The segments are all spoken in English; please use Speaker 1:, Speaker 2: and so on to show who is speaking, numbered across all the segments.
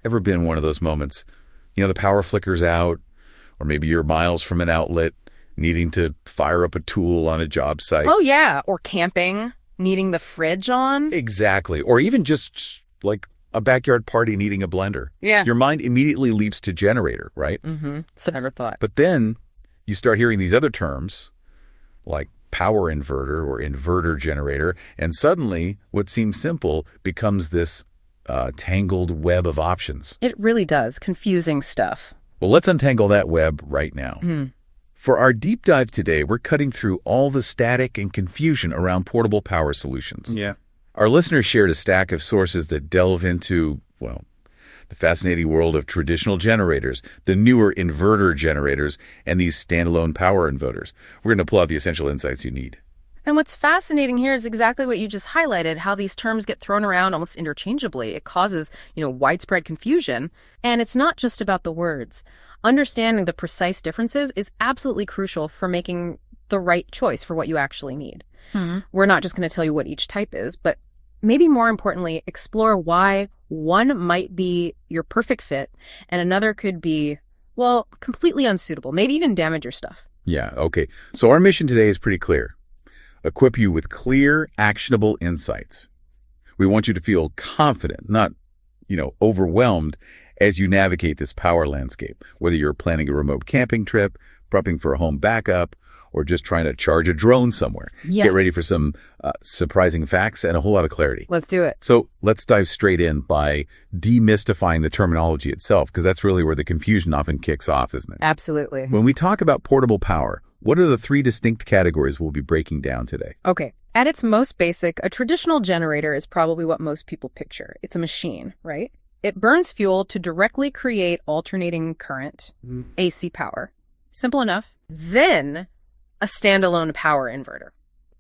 Speaker 1: ever been one of those moments? The power flickers out, or maybe you're miles from an outlet, needing to fire up a tool on a job site.
Speaker 2: Oh, yeah. Or camping, needing the fridge on.
Speaker 1: Exactly. Or even just like a backyard party needing a blender.
Speaker 2: Yeah.
Speaker 1: Your mind immediately leaps to generator, right?
Speaker 2: Mm-hmm. So never thought.
Speaker 1: But then you start hearing these other terms like power inverter or inverter generator, and suddenly what seems simple becomes this tangled web of options.
Speaker 2: It really does. Confusing stuff.
Speaker 1: Well, let's untangle that web right now. For our deep dive today, we're cutting through all the static and confusion around portable power solutions.
Speaker 3: Yeah.
Speaker 1: Our listeners shared a stack of sources that delve into, the fascinating world of traditional generators, the newer inverter generators, and these standalone power inverters. We're going to pull out the essential insights you need.
Speaker 2: And what's fascinating here is exactly what you just highlighted, how these terms get thrown around almost interchangeably. It causes, widespread confusion. And it's not just about the words. Understanding the precise differences is absolutely crucial for making the right choice for what you actually need. We're not just going to tell you what each type is, but maybe more importantly, explore why one might be your perfect fit and another could be, completely unsuitable, maybe even damage your stuff.
Speaker 1: Yeah, okay. So our mission today is pretty clear. Equip you with clear, actionable insights. We want you to feel confident, not, overwhelmed as you navigate this power landscape, whether you're planning a remote camping trip, prepping for a home backup, or just trying to charge a drone somewhere.
Speaker 2: Yeah.
Speaker 1: Get ready for some surprising facts and a whole lot of clarity.
Speaker 2: Let's do it.
Speaker 1: So let's dive straight in by demystifying the terminology itself, because that's really where the confusion often kicks off, isn't it?
Speaker 2: Absolutely.
Speaker 1: When we talk about portable power, what are the three distinct categories we'll be breaking down today?
Speaker 2: Okay. At its most basic, a traditional generator is probably what most people picture. It's a machine, right? It burns fuel to directly create alternating current, AC power. Simple enough. Then a standalone power inverter.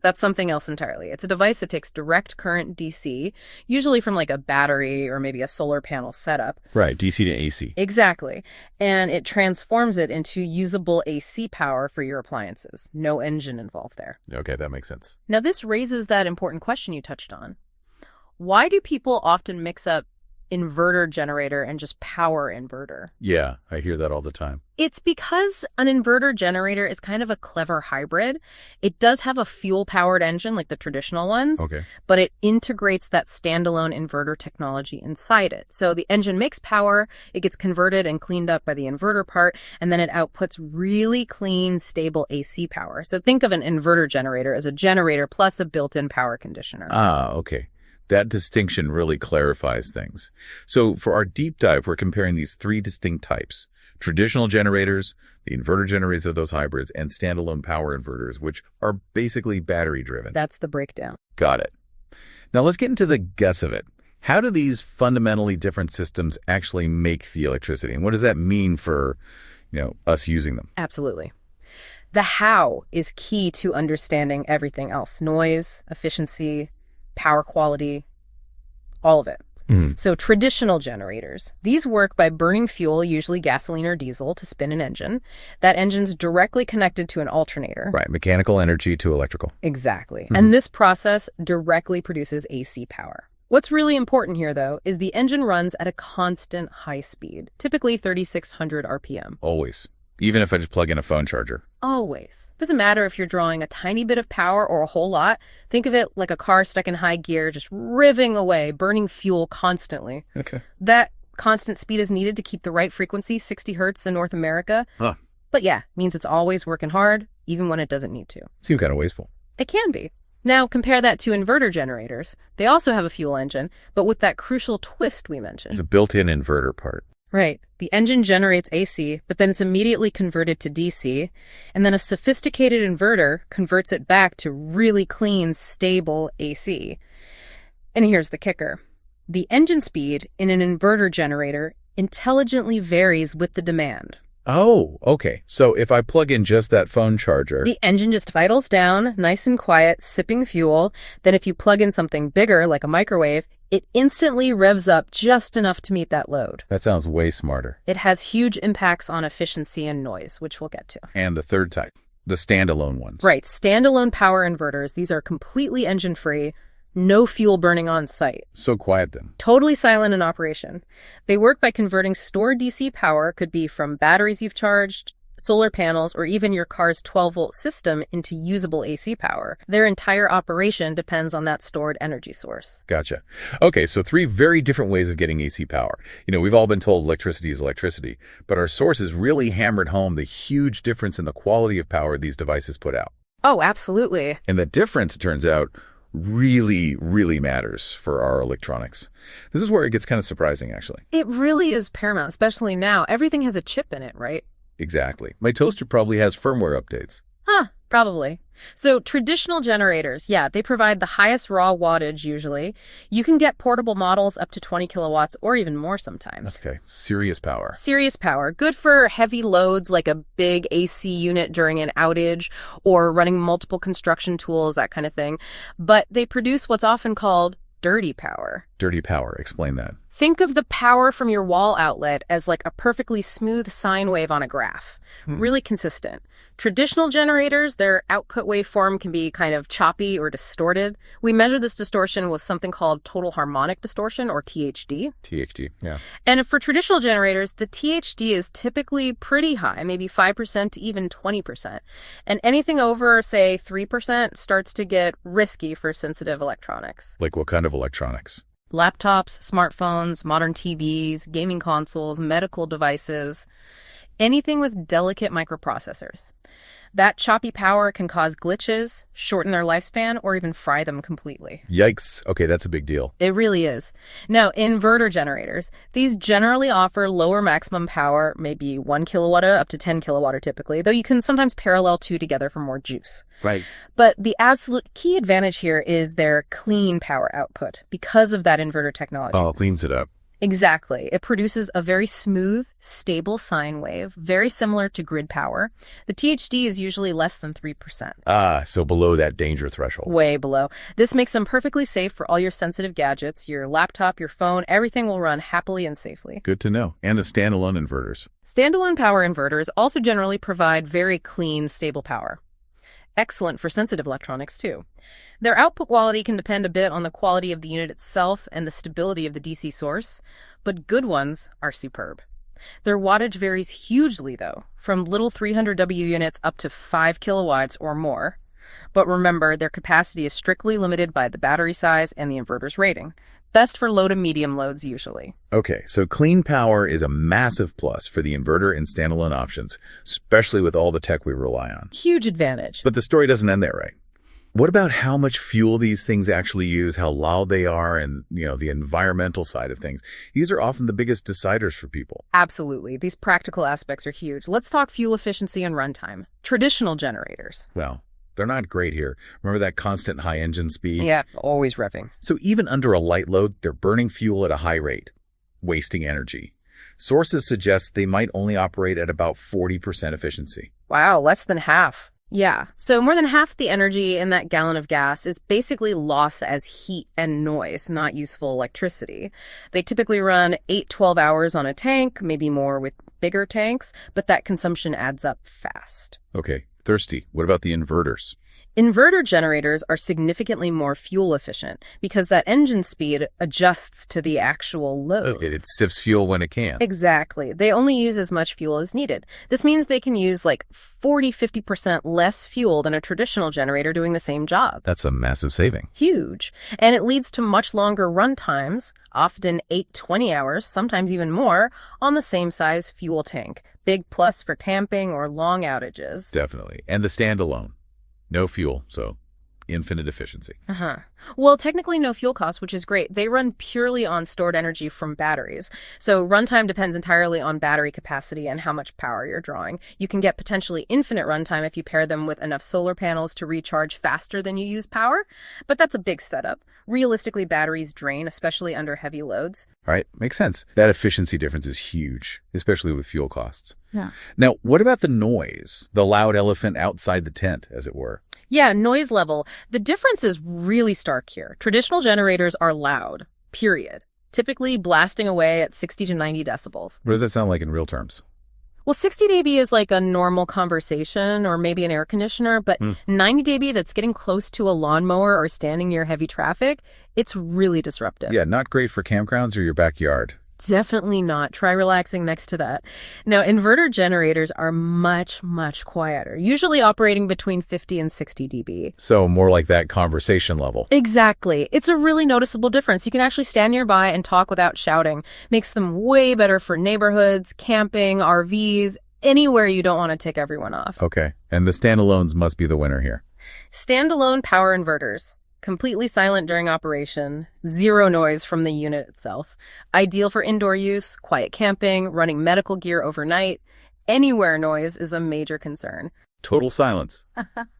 Speaker 2: That's something else entirely. It's a device that takes direct current DC, usually from like a battery or maybe a solar panel setup.
Speaker 1: Right, DC to AC.
Speaker 2: Exactly. And it transforms it into usable AC power for your appliances. No engine involved there.
Speaker 1: Okay, that makes sense.
Speaker 2: Now, this raises that important question you touched on. Why do people often mix up inverter generator and just power inverter?
Speaker 1: Yeah, I hear that all the time.
Speaker 2: It's because an inverter generator is kind of a clever hybrid. It does have a fuel-powered engine like the traditional ones,
Speaker 1: Okay.
Speaker 2: but it integrates that standalone inverter technology inside it. So the engine makes power, it gets converted and cleaned up by the inverter part, and then it outputs really clean, stable AC power. So think of an inverter generator as a generator plus a built-in power conditioner.
Speaker 1: Ah, okay. That distinction really clarifies things. So for our deep dive, we're comparing these three distinct types: traditional generators, the inverter generators of those hybrids, and standalone power inverters, which are basically battery driven.
Speaker 2: That's the breakdown.
Speaker 1: Got it. Now let's get into the guts of it. How do these fundamentally different systems actually make the electricity? And what does that mean for, us using them?
Speaker 2: Absolutely. The how is key to understanding everything else: noise, efficiency, power quality, all of it. So traditional generators, these work by burning fuel, usually gasoline or diesel, to spin an engine. That engine's directly connected to an alternator.
Speaker 1: Right, mechanical energy to electrical.
Speaker 2: Exactly. And this process directly produces AC power. What's really important here, though, is the engine runs at a constant high speed, typically 3,600 RPM.
Speaker 1: Always. Even if I just plug in a phone charger.
Speaker 2: Always. Doesn't matter if you're drawing a tiny bit of power or a whole lot. Think of it like a car stuck in high gear, just riving away, burning fuel constantly.
Speaker 1: Okay.
Speaker 2: That constant speed is needed to keep the right frequency, 60 hertz in North America.
Speaker 1: Huh.
Speaker 2: But yeah, means it's always working hard, even when it doesn't need to.
Speaker 1: Seems kind of wasteful.
Speaker 2: It can be. Now, compare that to inverter generators. They also have a fuel engine, but with that crucial twist we mentioned.
Speaker 1: The built-in inverter part.
Speaker 2: Right. The engine generates AC, but then it's immediately converted to DC, and then a sophisticated inverter converts it back to really clean, stable AC. And here's the kicker. The engine speed in an inverter generator intelligently varies with the demand.
Speaker 1: Oh, okay. So if I plug in just that phone charger...
Speaker 2: The engine just idles down, nice and quiet, sipping fuel. Then if you plug in something bigger, like a microwave, it instantly revs up just enough to meet that load.
Speaker 1: That sounds way smarter.
Speaker 2: It has huge impacts on efficiency and noise, which we'll get to.
Speaker 1: And the third type, the standalone ones.
Speaker 2: Right. Standalone power inverters. These are completely engine-free, No fuel burning on site.
Speaker 1: So quiet then.
Speaker 2: Totally silent in operation. They work by converting stored DC power, could be from batteries you've charged, solar panels, or even your car's 12-volt system, into usable AC power. Their entire operation depends on that stored energy source.
Speaker 1: Gotcha. Okay, so 3 very different ways of getting AC power. We've all been told electricity is electricity, but our sources really hammered home the huge difference in the quality of power these devices put out.
Speaker 2: Oh, absolutely.
Speaker 1: And the difference, it turns out, really, really matters for our electronics. This is where it gets kind of surprising, actually.
Speaker 2: It really is paramount, especially now. Everything has a chip in it, right?
Speaker 1: Exactly. My toaster probably has firmware updates.
Speaker 2: Probably. So traditional generators, yeah, they provide the highest raw wattage usually. You can get portable models up to 20 kilowatts or even more sometimes.
Speaker 1: Okay, serious power.
Speaker 2: Serious power. Good for heavy loads like a big AC unit during an outage or running multiple construction tools, that kind of thing. But they produce what's often called dirty power.
Speaker 1: Dirty power. Explain that.
Speaker 2: Think of the power from your wall outlet as like a perfectly smooth sine wave on a graph. Really consistent. Traditional generators, their output waveform can be kind of choppy or distorted. We measure this distortion with something called total harmonic distortion, or THD.
Speaker 1: THD, yeah.
Speaker 2: And for traditional generators, the THD is typically pretty high, maybe 5% to even 20%. And anything over, say, 3% starts to get risky for sensitive electronics.
Speaker 1: Like what kind of electronics?
Speaker 2: Laptops, smartphones, modern TVs, gaming consoles, medical devices, anything with delicate microprocessors. That choppy power can cause glitches, shorten their lifespan, or even fry them completely.
Speaker 1: Yikes. Okay, that's a big deal.
Speaker 2: It really is. Now, inverter generators, these generally offer lower maximum power, maybe 1 kilowatt up to 10 kilowatt typically, though you can sometimes parallel 2 together for more juice.
Speaker 1: Right.
Speaker 2: But the absolute key advantage here is their clean power output because of that inverter technology.
Speaker 1: Oh, cleans it up.
Speaker 2: Exactly. It produces a very smooth, stable sine wave, very similar to grid power. The THD is usually less than 3%.
Speaker 1: So below that danger threshold.
Speaker 2: Way below. This makes them perfectly safe for all your sensitive gadgets, your laptop, your phone. Everything will run happily and safely.
Speaker 1: Good to know. And the standalone inverters.
Speaker 2: Standalone power inverters also generally provide very clean, stable power. Excellent for sensitive electronics, too. Their output quality can depend a bit on the quality of the unit itself and the stability of the DC source, but good ones are superb. Their wattage varies hugely, though, from little 300W units up to 5 kilowatts or more. But remember, their capacity is strictly limited by the battery size and the inverter's rating. Best for low to medium loads, usually.
Speaker 1: Okay, so clean power is a massive plus for the inverter and standalone options, especially with all the tech we rely on.
Speaker 2: Huge advantage.
Speaker 1: But the story doesn't end there, right? What about how much fuel these things actually use, how loud they are, and, the environmental side of things? These are often the biggest deciders for people.
Speaker 2: Absolutely. These practical aspects are huge. Let's talk fuel efficiency and runtime. Traditional generators.
Speaker 1: Well, they're not great here. Remember that constant high engine speed?
Speaker 2: Yeah, always revving.
Speaker 1: So even under a light load, they're burning fuel at a high rate, wasting energy. Sources suggest they might only operate at about 40% efficiency.
Speaker 2: Wow, less than half. Yeah, so more than half the energy in that gallon of gas is basically lost as heat and noise, not useful electricity. They typically run 8-12 hours on a tank, maybe more with bigger tanks, but that consumption adds up fast.
Speaker 1: Okay, thirsty. What about the inverters?
Speaker 2: Inverter generators are significantly more fuel efficient because that engine speed adjusts to the actual load.
Speaker 1: It sips fuel when it can.
Speaker 2: Exactly. They only use as much fuel as needed. This means they can use like 40-50% less fuel than a traditional generator doing the same job.
Speaker 1: That's a massive saving.
Speaker 2: Huge. And it leads to much longer run times, often 8-20 hours, sometimes even more, on the same size fuel tank. Big plus for camping or long outages.
Speaker 1: Definitely. And the standalone. No fuel, so infinite efficiency.
Speaker 2: Well, technically no fuel cost, which is great. They run purely on stored energy from batteries. So runtime depends entirely on battery capacity and how much power you're drawing. You can get potentially infinite runtime if you pair them with enough solar panels to recharge faster than you use power, but that's a big setup. Realistically, batteries drain, especially under heavy loads.
Speaker 1: All right, makes sense. That efficiency difference is huge, especially with fuel costs.
Speaker 2: Yeah.
Speaker 1: Now, what about the noise? The loud elephant outside the tent, as it were?
Speaker 2: Yeah, noise level. The difference is really stark here. Traditional generators are loud, period. Typically blasting away at 60 to 90 decibels.
Speaker 1: What does that sound like in real terms?
Speaker 2: Well, 60 dB is like a normal conversation or maybe an air conditioner, but 90 dB that's getting close to a lawnmower or standing near heavy traffic, it's really disruptive.
Speaker 1: Yeah, not great for campgrounds or your backyard.
Speaker 2: Definitely not. Try relaxing next to that. Now, inverter generators are much, much quieter, usually operating between 50 and 60 dB.
Speaker 1: So more like that conversation level.
Speaker 2: Exactly. It's a really noticeable difference. You can actually stand nearby and talk without shouting. Makes them way better for neighborhoods, camping, RVs, anywhere you don't want to tick everyone off.
Speaker 1: Okay. And the standalones must be the winner here.
Speaker 2: Standalone power inverters. Completely silent during operation, zero noise from the unit itself. Ideal for indoor use, quiet camping, running medical gear overnight. Anywhere noise is a major concern.
Speaker 1: Total silence.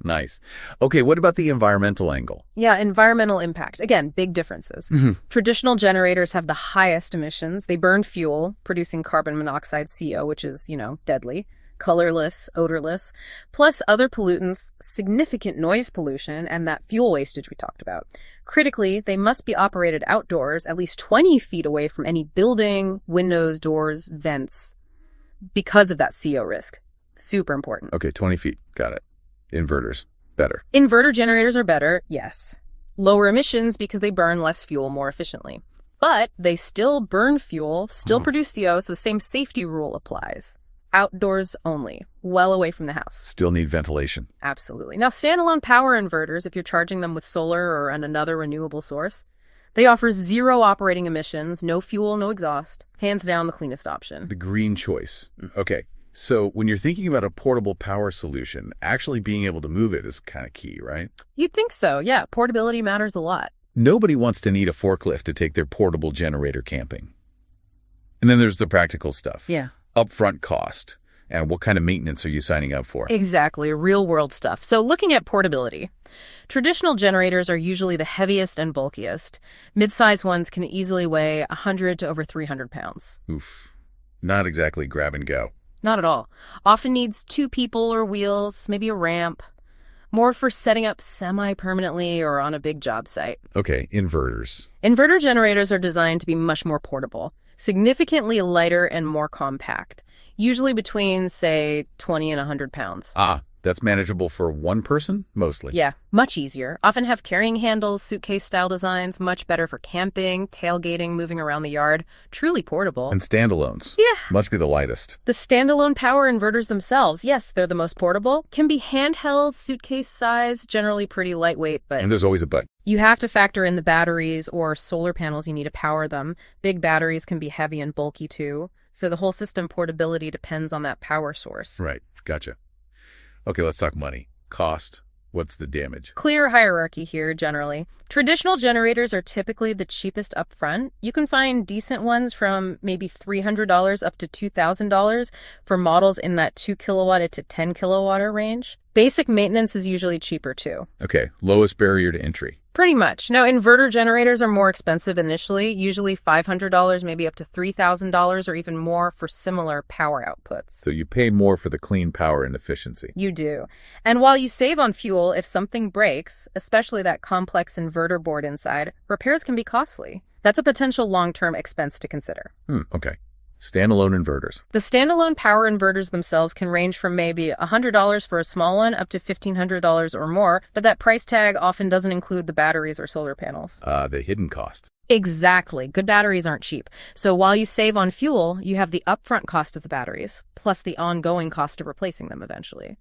Speaker 1: Nice. Okay, what about the environmental angle?
Speaker 2: Yeah, environmental impact. Again, big differences. Traditional generators have the highest emissions. They burn fuel, producing carbon monoxide, CO, which is, deadly. Colorless, odorless, plus other pollutants, significant noise pollution, and that fuel wastage we talked about. Critically, they must be operated outdoors, at least 20 feet away from any building, windows, doors, vents, because of that CO risk. Super important.
Speaker 1: Okay, 20 feet. Got it. Inverters. Better.
Speaker 2: Inverter generators are better, yes. Lower emissions because they burn less fuel more efficiently. But they still burn fuel, still produce CO, so the same safety rule applies. Outdoors only, well away from the house.
Speaker 1: Still need ventilation.
Speaker 2: Absolutely. Now, standalone power inverters, if you're charging them with solar or another renewable source, they offer zero operating emissions, no fuel, no exhaust. Hands down, the cleanest option.
Speaker 1: The green choice. Okay. So when you're thinking about a portable power solution, actually being able to move it is kind of key, right?
Speaker 2: You'd think so. Yeah, portability matters a lot.
Speaker 1: Nobody wants to need a forklift to take their portable generator camping. And then there's the practical stuff.
Speaker 2: Yeah.
Speaker 1: Upfront cost. And what kind of maintenance are you signing up for?
Speaker 2: Exactly, real world stuff. So looking at portability, traditional generators are usually the heaviest and bulkiest. Mid-size ones can easily weigh 100 to over 300 pounds.
Speaker 1: Oof. Not exactly grab and go.
Speaker 2: Not at all. Often needs 2 people or wheels, maybe a ramp. More for setting up semi-permanently or on a big job site.
Speaker 1: Okay, inverters.
Speaker 2: Inverter generators are designed to be much more portable, significantly lighter and more compact, usually between, say, 20 and 100 pounds.
Speaker 1: Ah, that's manageable for one person, mostly.
Speaker 2: Yeah, much easier. Often have carrying handles, suitcase-style designs, much better for camping, tailgating, moving around the yard. Truly portable.
Speaker 1: And standalones.
Speaker 2: Yeah.
Speaker 1: Must be the lightest.
Speaker 2: The standalone power inverters themselves, yes, they're the most portable. Can be handheld, suitcase size, generally pretty lightweight, but
Speaker 1: And there's always a but.
Speaker 2: you have to factor in the batteries or solar panels you need to power them. Big batteries can be heavy and bulky too. So the whole system portability depends on that power source.
Speaker 1: Right. Gotcha. Okay, let's talk money. Cost. What's the damage?
Speaker 2: Clear hierarchy here, generally. Traditional generators are typically the cheapest upfront. You can find decent ones from maybe $300 up to $2,000 for models in that 2 kilowatt to 10 kilowatt range. Basic maintenance is usually cheaper too.
Speaker 1: Okay, lowest barrier to entry.
Speaker 2: Pretty much. Now, inverter generators are more expensive initially, usually $500, maybe up to $3,000 or even more for similar power outputs.
Speaker 1: So you pay more for the clean power and efficiency.
Speaker 2: You do. And while you save on fuel, if something breaks, especially that complex inverter board inside, repairs can be costly. That's a potential long-term expense to consider.
Speaker 1: Okay. Standalone inverters.
Speaker 2: The standalone power inverters themselves can range from maybe $100 for a small one up to $1,500 or more, but that price tag often doesn't include the batteries or solar panels.
Speaker 1: The hidden cost.
Speaker 2: Exactly. Good batteries aren't cheap. So while you save on fuel, you have the upfront cost of the batteries, plus the ongoing cost of replacing them eventually.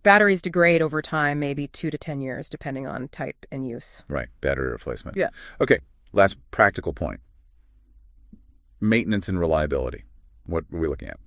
Speaker 2: Batteries degrade over time, maybe 2 to 10 years, depending on type and use.
Speaker 1: Right. Battery replacement.
Speaker 2: Yeah.
Speaker 1: Okay. Last practical point. Maintenance and reliability. What are we looking at?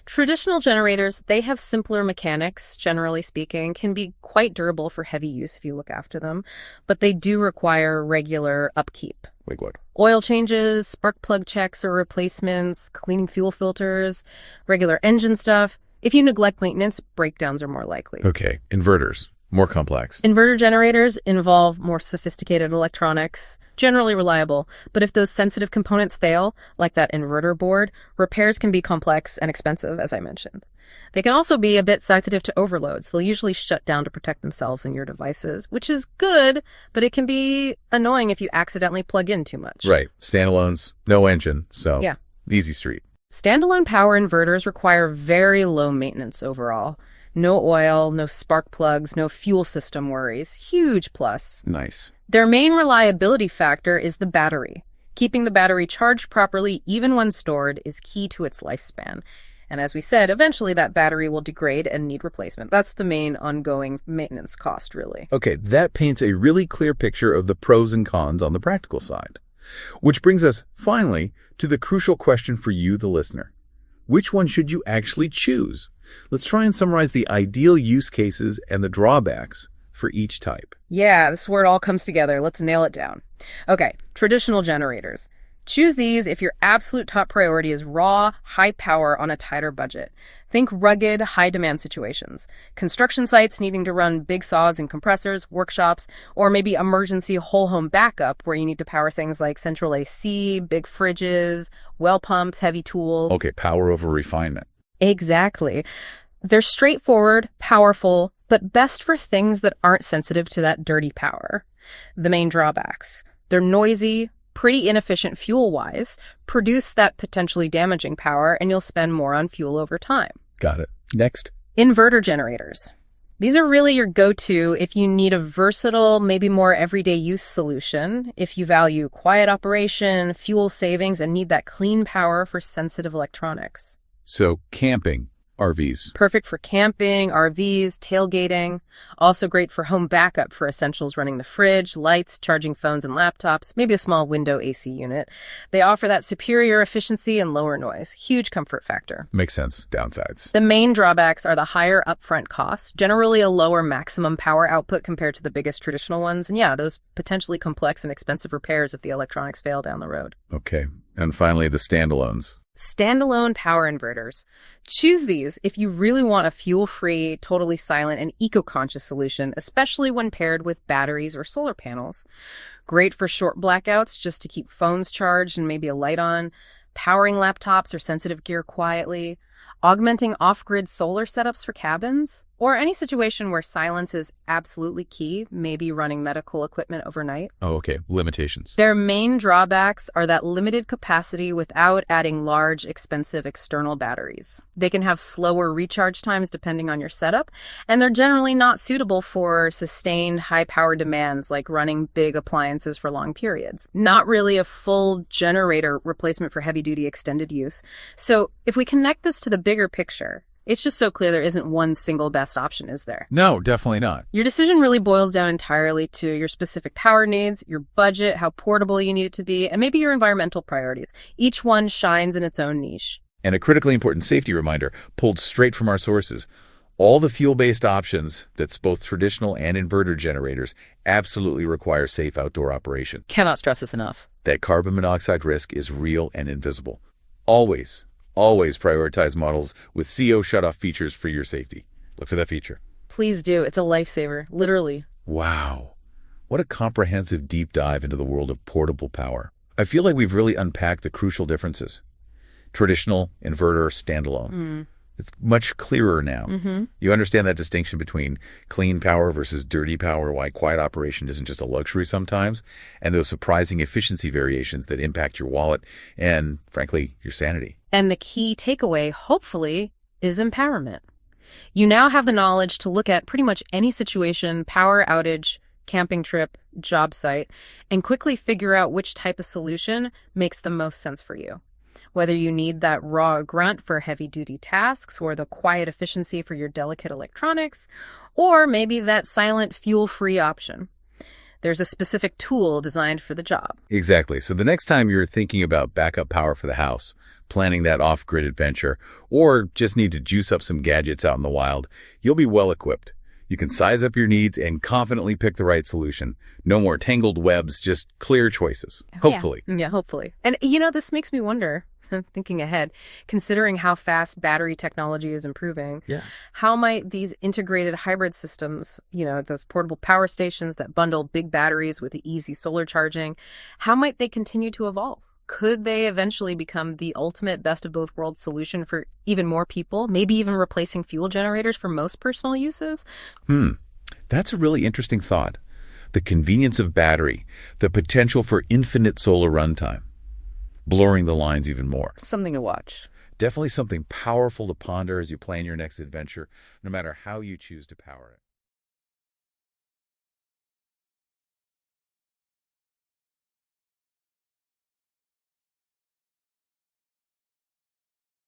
Speaker 2: Traditional generators, they have simpler mechanics, generally speaking, can be quite durable for heavy use if you look after them, but they do require regular upkeep.
Speaker 1: Like what?
Speaker 2: Oil changes, spark plug checks or replacements, cleaning fuel filters, regular engine stuff. If you neglect maintenance, breakdowns are more likely.
Speaker 1: Okay. Inverters. More complex.
Speaker 2: Inverter generators involve more sophisticated electronics, generally reliable, but if those sensitive components fail, like that inverter board, repairs can be complex and expensive, as I mentioned. They can also be a bit sensitive to overloads. They'll usually shut down to protect themselves and your devices, which is good, but it can be annoying if you accidentally plug in too much.
Speaker 1: Right. Standalones, no engine, so
Speaker 2: yeah.
Speaker 1: Easy street.
Speaker 2: Standalone power inverters require very low maintenance overall. No oil, no spark plugs, no fuel system worries. Huge plus.
Speaker 1: Nice.
Speaker 2: Their main reliability factor is the battery. Keeping the battery charged properly, even when stored, is key to its lifespan. And as we said, eventually that battery will degrade and need replacement. That's the main ongoing maintenance cost, really.
Speaker 1: Okay, that paints a really clear picture of the pros and cons on the practical side. Which brings us, finally, to the crucial question for you, the listener. Which one should you actually choose? Let's try and summarize the ideal use cases and the drawbacks for each type.
Speaker 2: Yeah, this is where it all comes together. Let's nail it down. Okay, traditional generators. Choose these if your absolute top priority is raw, high power on a tighter budget. Think rugged, high-demand situations. Construction sites needing to run big saws and compressors, workshops, or maybe emergency whole-home backup where you need to power things like central AC, big fridges, well pumps, heavy tools.
Speaker 1: Okay, power over refinement.
Speaker 2: Exactly. They're straightforward, powerful, but best for things that aren't sensitive to that dirty power. The main drawbacks. They're noisy, pretty inefficient fuel-wise, produce that potentially damaging power, and you'll spend more on fuel over time.
Speaker 1: Got it. Next.
Speaker 2: Inverter generators. These are really your go-to if you need a versatile, maybe more everyday use solution, if you value quiet operation, fuel savings, and need that clean power for sensitive electronics.
Speaker 1: So, camping, RVs.
Speaker 2: Perfect for camping, RVs, tailgating. Also great for home backup for essentials running the fridge, lights, charging phones and laptops, maybe a small window AC unit. They offer that superior efficiency and lower noise. Huge comfort factor.
Speaker 1: Makes sense. Downsides.
Speaker 2: The main drawbacks are the higher upfront costs, generally a lower maximum power output compared to the biggest traditional ones, and yeah, those potentially complex and expensive repairs if the electronics fail down the road.
Speaker 1: Okay. And finally, the standalones.
Speaker 2: Standalone power inverters. Choose these if you really want a fuel-free, totally silent, and eco-conscious solution, especially when paired with batteries or solar panels. Great for short blackouts just to keep phones charged and maybe a light on, powering laptops or sensitive gear quietly, augmenting off-grid solar setups for cabins, or any situation where silence is absolutely key, maybe running medical equipment overnight.
Speaker 1: Oh, okay. Limitations.
Speaker 2: Their main drawbacks are that limited capacity without adding large, expensive external batteries. They can have slower recharge times depending on your setup, and they're generally not suitable for sustained high-power demands like running big appliances for long periods. Not really a full generator replacement for heavy-duty extended use. So if we connect this to the bigger picture, it's just so clear there isn't one single best option, is there?
Speaker 1: No, definitely not.
Speaker 2: Your decision really boils down entirely to your specific power needs, your budget, how portable you need it to be, and maybe your environmental priorities. Each one shines in its own niche.
Speaker 1: And a critically important safety reminder pulled straight from our sources. All the fuel-based options, that's both traditional and inverter generators, absolutely require safe outdoor operation.
Speaker 2: Cannot stress this enough.
Speaker 1: That carbon monoxide risk is real and invisible. Always prioritize models with CO shutoff features for your safety. Look for that feature.
Speaker 2: Please do. It's a lifesaver, literally.
Speaker 1: Wow. What a comprehensive deep dive into the world of portable power. I feel like we've really unpacked the crucial differences. Traditional, inverter, standalone. It's much clearer now. You understand that distinction between clean power versus dirty power, why quiet operation isn't just a luxury sometimes, and those surprising efficiency variations that impact your wallet and, frankly, your sanity.
Speaker 2: And the key takeaway, hopefully, is empowerment. You now have the knowledge to look at pretty much any situation, power outage, camping trip, job site, and quickly figure out which type of solution makes the most sense for you. Whether you need that raw grunt for heavy-duty tasks or the quiet efficiency for your delicate electronics, or maybe that silent fuel-free option. There's a specific tool designed for the job.
Speaker 1: Exactly. So the next time you're thinking about backup power for the house, planning that off-grid adventure, or just need to juice up some gadgets out in the wild, you'll be well equipped. You can size up your needs and confidently pick the right solution. No more tangled webs, just clear choices. Hopefully.
Speaker 2: Yeah, hopefully. And, this makes me wonder, thinking ahead, considering how fast battery technology is improving, how might these integrated hybrid systems, those portable power stations that bundle big batteries with easy solar charging, how might they continue to evolve? Could they eventually become the ultimate best of both worlds solution for even more people, maybe even replacing fuel generators for most personal uses?
Speaker 1: That's a really interesting thought. The convenience of battery, the potential for infinite solar runtime, blurring the lines even more.
Speaker 2: Something to watch.
Speaker 1: Definitely something powerful to ponder as you plan your next adventure, no matter how you choose to power it.